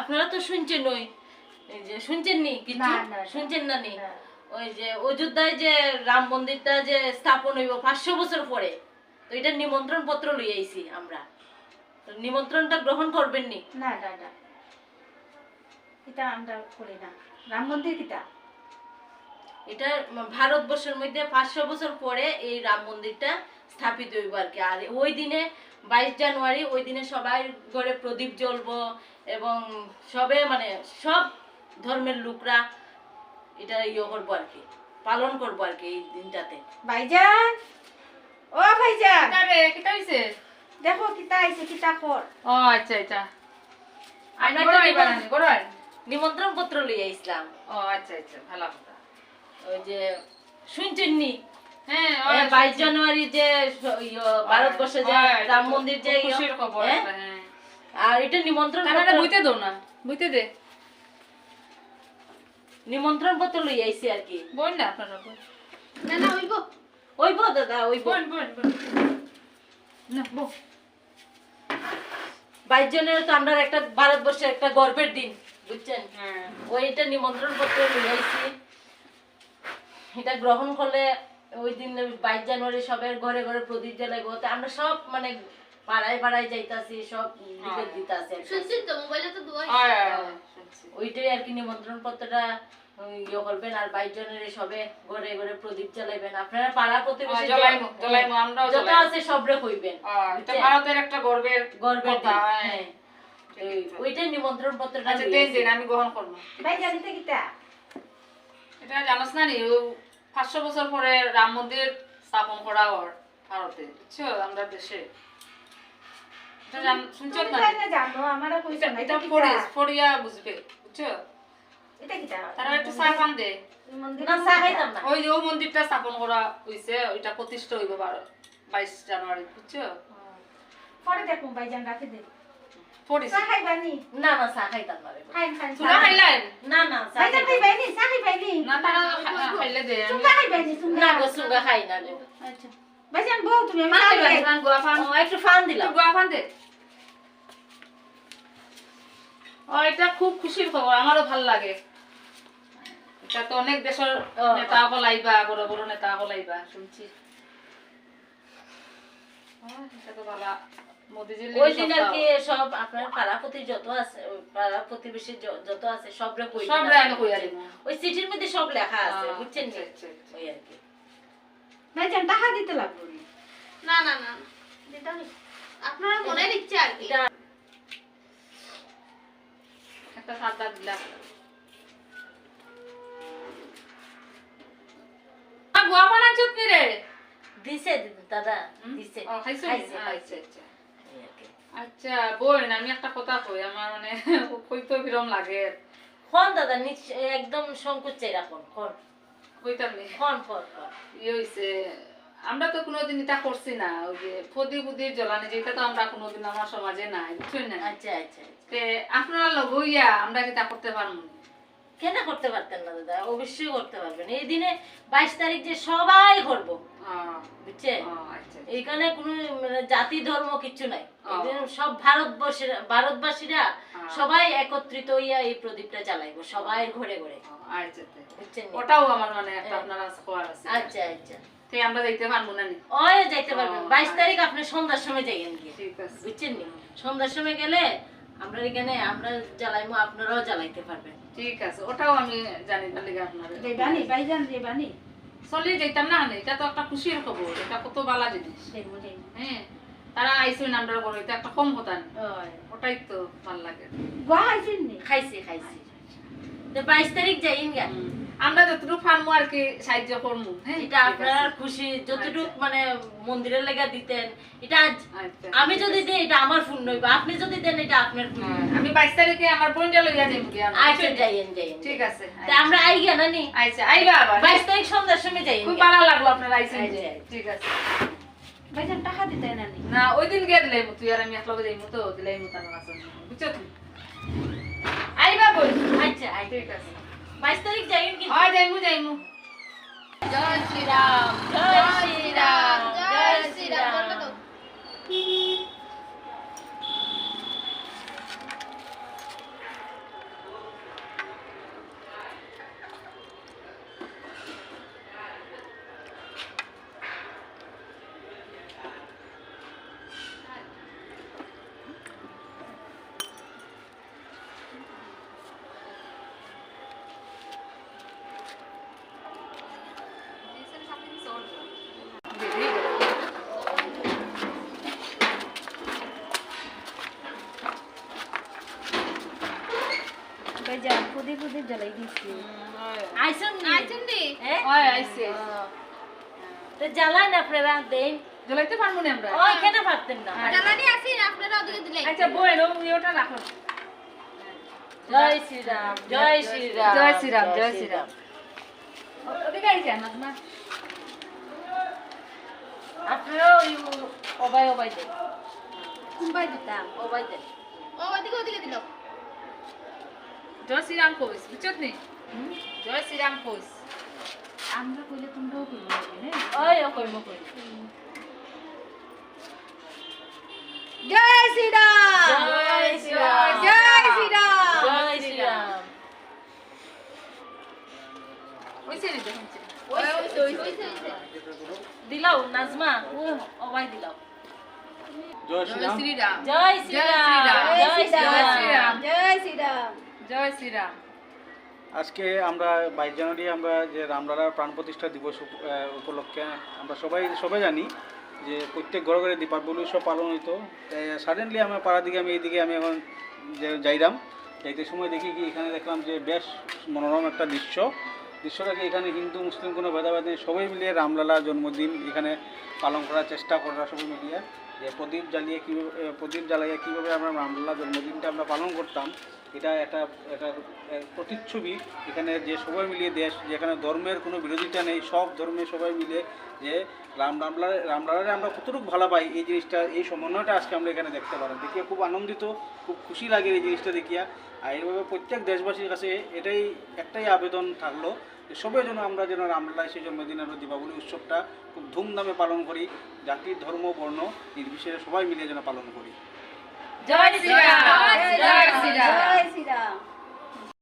আপনারা তো শুনছেন এই যে শুনছেন নি কিছু শুনছেন না নি ওই যে অযোধ্যায় যে রাম মন্দিরটা যে স্থাপন হইব 500 বছর পরে, তো এটা নিমন্ত্রণ পত্র লই আইছি আমরা, তো নিমন্ত্রণটা গ্রহণ করবেন নি? না না না, এটা আমরা করি না। রাম মন্দির কিটা? এটা ভারতবর্ষের মধ্যে 500 বছর পরে এই রাম মন্দিরটা স্থাপিত হইব আর কি। আর ওই দিনে 22 জানুয়ারি ওই দিনে সবাই ঘরে প্রদীপ জ্বলবো এবং সবে মানে সব ধর্মের লোকরা এটা ইয়ে করবো আর কি, পালন করবো আর কি এই দিনটাতে। ভাইজান, ও ভাইজান, আরে কিটা হইছে? দেখো কিটা আইছে, কিটা কর। ও আচ্ছা আচ্ছা, আমরা আমরা একটা আইবা না করুন। নিমন্ত্রণ পত্র লই আইছিলাম। ও আচ্ছা আচ্ছা, ভালো কথা। ওই যে শুনছেন নি হ্যাঁ, 22 জানুয়ারি যে ভারতবর্ষে যে রাম মন্দির যে খুশির খবর হ্যাঁ? এটা, হ্যাঁ। আর এটা নিমন্ত্রণ তাহলে পত্র, বুঝতে দাও না, বুঝতে দে। নিমন্ত্রণ পত্র লই আইছি আর কি। বোন না আপনারা বোন। না না হইব, ওইব দাদা ওইব। বোন বোন বোন। না বো। 22 জানুয়ারি তো আমরা একটা ভারতবর্ষের একটা গর্বের দিন, বুঝছেন? হ্যাঁ। ওইটা নিমন্ত্রণ পত্র লই আইছি। এটা গ্রহণ করলে ওই দিন 22 জানুয়ারি সবার ঘরে ঘরে প্রদীপ জ্বালাইবো। তো আমরা সব মানে পাড়ায় পাড়ায় যাইতাছি, সব দিকে দিতাছি। শুনছিস তো মোবাইলে তো দুয়া ওইটাই আর কি নিমন্ত্রণ পত্রটা ইয়ে করবেন। আর 22 জানুয়ারি সবে ঘরে ঘরে প্রদীপ জ্বালাইবেন। আপনারা পাড়া প্রতিবেশী জ্বালাইমু, জ্বালাইমু, আমরাও যত জ্বালাইমু। আছে সবরে কইবেন। এটা ভারতের একটা গর্বের গর্বের কথা, দিন, হ্যাঁ। হ্যাঁ। ওইটাই নিমন্ত্রণ পত্রটা আচ্ছা লই দেন আইছি। দেন, আমি গ্রহণ করব। ভাইজান এটা কিটা? এটা জানোস না নি, 500 বছর পরে রাম মন্দির স্থাপন করা হয় ভারতে, বুঝছো, আমরা দেশে। এটা শুনছেন না? তুমি না জানো, আমারও কইছো না। এটা পড়িয়া বুঝবে, বুঝছো। এটা কিটা? তারা একটু চা পান দে। মন্দির না চা খাইতাম না। ওই যে ওই মন্দিরটা স্থাপন করা হইছে, ওইটা প্রতিষ্ঠা হইব 22 জানুয়ারি, বুঝছো। পরে দেখো ভাইজান, রাখি দে। পড়িস চা খাইবানি? না না চা খাইতাম না রে। খাইন খাইন। চুলা খাইলেন না না চা ভাইজান খাইতাম না। খাইবানি? চা খাইবানি? না, তারা খাইলে দে। চুঙ্গা খাইবানি? না চুঙ্গা? গো সুগা খাই না গো। আচ্ছা ভাইজান, বউ তুমি, আমি চা আমি খাই। গুয়াফান, ও, একটু ফান দিলাম। গুয়াফান দে। ও, এটা খুব খুশির খবর, আমারও ভাল লাগে। এটা তো অনেক দেশের নেতা হল আইবা, বড় বড় নেতা হল আইবা, শুনছি। এটা তো ভালো। মোদিজির ওই দিন আর কি সব আপনার পাড়া প্রতি যত আছে, ওই পাড়া প্রতিবেশী যত আছে সবরে কই সব দিলাম। আমি কইয়া দিব। ওই চিঠির মধ্যে সব লেখা আছে, বুঝছেন নি? আচ্ছা, আচ্ছা। ওই আর কি। ভাইজান টাকা দিতে লাগবে। না না না দিতে হবে। আপনারা মনের ইচ্ছা আর কি। এটা একটা সাদা দিলাম। গুয়াফান আনছত নি রে? দিছে দাদা, দিছে। ও, খাইছো? খাইছে, আচ্ছা খাইছে। আচ্ছা। এই আর কি। আচ্ছা বোন, আমি একটা কথা কই, আমার মানে কইতে বিরম লাগে। কোন দাদা একদম সংকোচে রাখুন, কোন কইতাম নি। কোন কোন কোন। ইয়ে হইছে, আমরা তো কোনোদিন এটা করছি না, ওই যে প্রদীপ জ্বালানি, যেটা তো আমরা কোনোদিন আমার সমাজে নাই, বুঝছেন না। আচ্ছা আচ্ছা। তে আপনারা লগ হইয়া আমরা এটা করতে পারবো না? কেন করতে পারতেন না দাদা? অবশ্যই করতে পারবেন। এই দিনে 22 তারিখ যে সবাই করবো, বুঝছেন? আচ্ছা। এইখানে কোনো মানে জাতি ধর্ম কিছু নাই। ও। এদিন সব ভারতবাসীরা সবাই একত্রিত হইয়া এই প্রদীপটা জ্বালাইবো সবাই ঘরে ঘরে, আচ্ছা, বুঝছেন নি? ওটাও আমার মানে একটা আপনারা করার আছে। আচ্ছা আচ্ছা। তে আমরা যাইতে পারবো না নি? ওই যাইতে পারবেন। ও, 22 তারিখ আপনি সন্ধ্যার সময় যাইয়েন গিয়ে, ঠিক আছে। বুঝছেন নি? সন্ধ্যার সময় গেলে আমরা এখানে আমরা জ্বালাইবো, আপনারাও জ্বালাইতে পারবেন। ঠিক আছে, ওটাও আমি জানি না লেগে আপনারা। দেবানি ভাইজান, দেবানি। চলে যাইতাম না, এটা তো একটা খুশির খবর, এটা কত ভালো জিনিস। দেবো দেবো। হ্যাঁ, তারা আইসুন আমরা বড়, এটা একটা কম কথা না। ওই ওটাই তো ভালো লাগে। গোয়া আইছেন নি? খাইছি খাইছি। তো 22 তারিখ যাইন গা। আমরা যতটুকু পারবো আর কি সাহায্য করবো। হ্যাঁ, এটা আপনার খুশি, যতটুক মানে মন্দিরের লেগে দিতেন, এটা আচ্ছা। আমি যদি দিই এটা আমার পুণ্য হইব, আপনি যদি দেন এটা আপনার পুণ্য। আমি 22 তারিখে আমার বোনটা লইয়া যাইব কি আমরা। আচ্ছা যাইয়েন যাইয়েন। ঠিক আছে। তা আমরা আই গিয়া না নি? আচ্ছা, আইবা আবার। 22 তারিখ সন্ধ্যার সময় যাইয়েন। খুব ভালো লাগলো আপনার আইসেন যে। আচ্ছা। ঠিক আছে। ভাইজান টাকা দিতে না নি? না, ওই দিন গিয়ে দিলাই তুই আর আমি একলগে যাইমু, তো দিলাই মু তার কাছে, বুঝছো তুই? আইবা বল। আচ্ছা আই। ঠিক আছে। 22 তারিখ যাইয়েন কি? হয় যাইমু যাইমু। জয় শ্রীরাম, জয় শ্রীরাম, জয় শ্রীরাম শ্রীরাম। বলবে তো। ওই যে প্রদীপ প্রদীপ জ্বালাই দিচ্ছি আইসুন নি আইছেন নি হ্যাঁ ওই আইছে তো জ্বালাই না আপনারা দেন জ্বলাইতে পারবো না আমরা ওইখানে পারতেন না জ্বালানি আসি আপনারা ওদিকে দিলে আচ্ছা বই ওটা রাখো জয় শ্রীরাম জয় শ্রীরাম জয় শ্রীরাম জয় শ্রীরাম ওদিকে আইছে না আপনারা ওই অবাই অবাই দেন কুম্বাই দিতাম অবাই দেন ওদিকে দিল জয় শ্রীরাম কইস বুঝছত নি জয় শ্রীরাম কইস আমরা কইলে তোমরাও কইবে হ্যাঁ ওই ও কইমো কই জয় শ্রীরাম জয় শ্রীরাম জয় শ্রীরাম জয় শ্রীরাম ওইছে নি দেখুন দিলাও নাজমা ও অবাই দিলাও জয় জয় শ্রীরাম জয় শ্রীরাম জয় শ্রীরাম জয় শ্রীরাম জয় শ্রীরাম আজকে আমরা 22 জানুয়ারি আমরা যে রামলালার প্রাণ প্রতিষ্ঠা দিবস উপলক্ষে আমরা সবাই জানি যে প্রত্যেক ঘরে ঘরে দীপাবলি উৎসব পালন হইতো সাডেনলি আমার পাড়ার দিকে এইদিকে আমি এখন যাইলাম যাইতে সময় দেখি কি এখানে দেখলাম যে বেশ মনোরম একটা দৃশ্যটাকে এখানে হিন্দু মুসলিম কোনো ভেদাভেদ নেই, সবাই মিলিয়ে রামলালার জন্মদিন এখানে পালন করার চেষ্টা করা সবাই মিলিয়ে যে প্রদীপ জ্বালাইয়া কীভাবে আমরা রামলালার জন্মদিনটা আমরা পালন করতাম এটা একটা প্রতিচ্ছবি। এখানে যে সবাই মিলিয়ে দেশ যেখানে ধর্মের কোনো বিরোধিতা নেই, সব ধর্মে সবাই মিলে যে রামলালারে আমরা কতটুকু ভালো পাই এই জিনিসটা, এই সমন্বয়টা আজকে আমরা এখানে দেখতে পারি। দেখিয়া খুব আনন্দিত, খুব খুশি লাগে এই জিনিসটা দেখিয়া। আর এইভাবে প্রত্যেক দেশবাসীর কাছে একটাই আবেদন থাকলো যে সবাই যেন আমরা যেন রামলালা সেই জন্মদিন আমরা দীপাবলি উৎসবটা খুব ধুমধামে পালন করি, জাতি ধর্ম বর্ণ নির্বিশেষে সবাই মিলে যেন পালন করি। জয় শ্রীরাম